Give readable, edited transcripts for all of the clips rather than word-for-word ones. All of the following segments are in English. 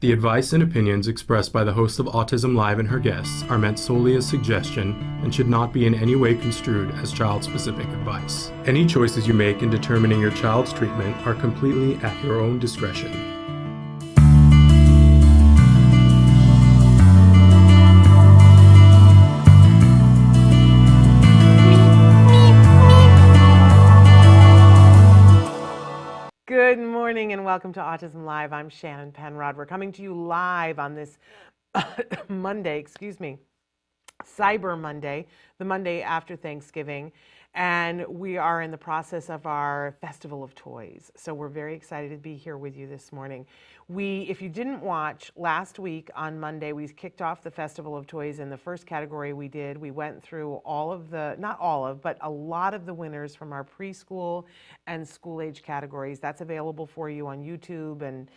The advice and opinions expressed by the host of Autism Live and her guests are meant solely as suggestion and should not be in any way construed as child-specific advice. Any choices you make in determining your child's treatment are completely at your own discretion. Good morning and welcome to Autism Live. I'm Shannon Penrod. We're coming to you live on this Monday, Cyber Monday, the Monday after Thanksgiving. And we are in the process of our Festival of Toys. So we're very excited to be here with you this morning. If you didn't watch, last week on Monday, we kicked off the Festival of Toys. In the first category we went through all of the, not all of, but a lot of the winners from our preschool and school age categories. That's available for you on YouTube, and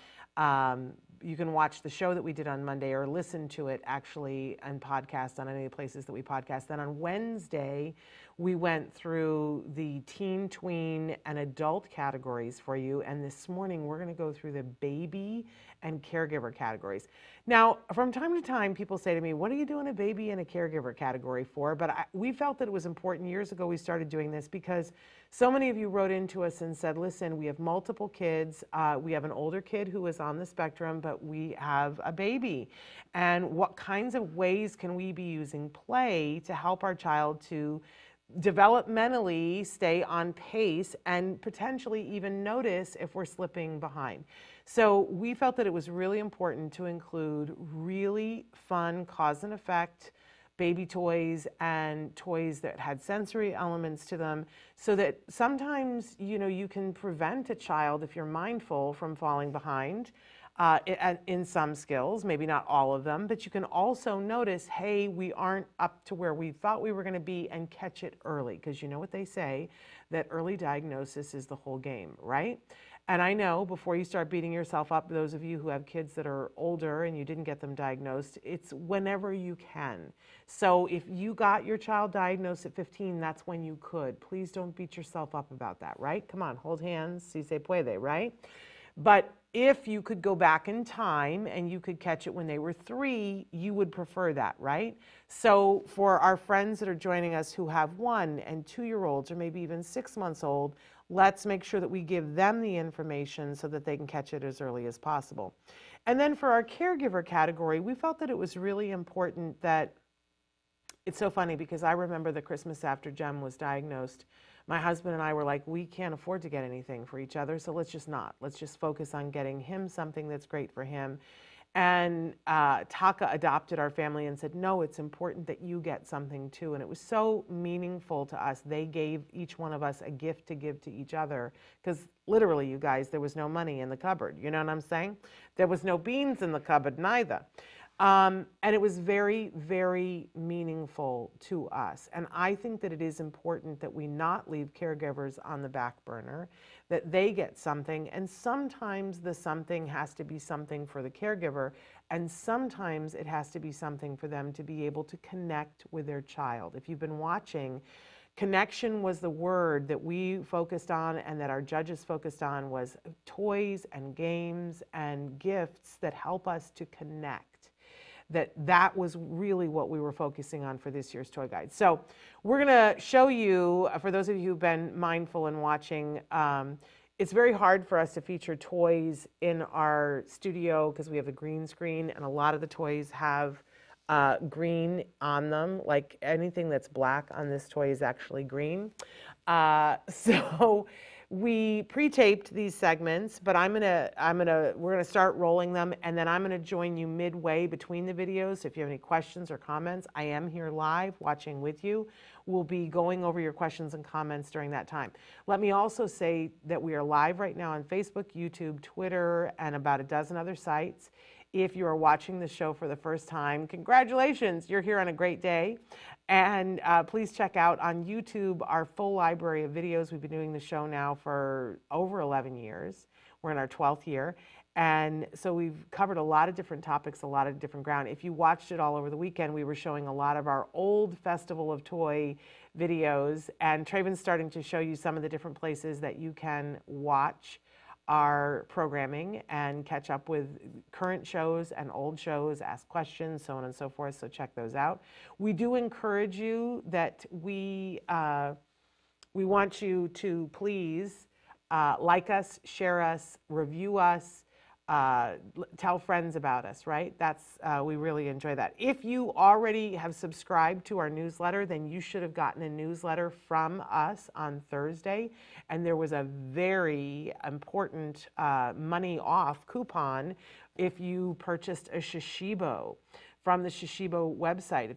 you can watch the show that we did on Monday or listen to it actually and podcast on any of the places that we podcast. Then on Wednesday, we went through the teen, tween, and adult categories for you. And this morning, we're going to go through the baby and caregiver categories. Now, from time to time, people say to me, what are you doing a baby and a caregiver category for? But we felt that it was important. Years ago, we started doing this because so many of you wrote into us and said, listen, we have multiple kids. We have an older kid who is on the spectrum, but we have a baby. And what kinds of ways can we be using play to help our child to developmentally stay on pace and potentially even notice if we're slipping behind? So we felt that it was really important to include really fun cause and effect baby toys and toys that had sensory elements to them, so that sometimes, you can prevent a child, if you're mindful, from falling behind in some skills, maybe not all of them, but you can also notice, hey, we aren't up to where we thought we were going to be, and catch it early. Because you know what they say, that early diagnosis is the whole game, right? And I know, before you start beating yourself up, those of you who have kids that are older and you didn't get them diagnosed, it's whenever you can. So if you got your child diagnosed at 15, that's when you could. Please don't beat yourself up about that, right? Come on, hold hands, si se puede, right? But if you could go back in time and you could catch it when they were 3, you would prefer that, right? So for our friends that are joining us who have 1 and 2-year-olds, or maybe even 6 months old, let's make sure that we give them the information so that they can catch it as early as possible. And then for our caregiver category, we felt that it was really important that, it's so funny because I remember the Christmas after Jem was diagnosed, my husband and I were like, we can't afford to get anything for each other, so let's just not. Let's just focus on getting him something that's great for him. And Taka adopted our family and said, no, it's important that you get something too. And it was so meaningful to us. They gave each one of us a gift to give to each other, because literally, you guys, there was no money in the cupboard. You know what I'm saying? There was no beans in the cupboard neither. And it was very, very meaningful to us. And I think that it is important that we not leave caregivers on the back burner, that they get something. And sometimes the something has to be something for the caregiver, and sometimes it has to be something for them to be able to connect with their child. If you've been watching, connection was the word that we focused on, and that our judges focused on, was toys and games and gifts that help us to connect. That was really what we were focusing on for this year's toy guide. So we're going to show you, for those of you who've been mindful and watching, it's very hard for us to feature toys in our studio because we have a green screen, and a lot of the toys have green on them. Like anything that's black on this toy is actually green. So we pre-taped these segments, but we're gonna start rolling them, and then I'm gonna join you midway between the videos. So if you have any questions or comments, I am here live watching with you. We'll be going over your questions and comments during that time. Let me also say that we are live right now on Facebook, YouTube, Twitter, and about a dozen other sites. If you are watching the show for the first time, congratulations, you're here on a great day. And please check out on YouTube our full library of videos. We've been doing the show now for over 11 years. We're in our 12th year. And so we've covered a lot of different topics, a lot of different ground. If you watched it all over the weekend, we were showing a lot of our old Festival of Toy videos. And Traven's starting to show you some of the different places that you can watch our programming and catch up with current shows and old shows, ask questions, so on and so forth. So check those out. We do encourage you that we want you to please like us, share us, review us, tell friends about us, right? We really enjoy that. If you already have subscribed to our newsletter, then you should have gotten a newsletter from us on Thursday. And there was a very important money off coupon if you purchased a Shishibo from the Shishibo website.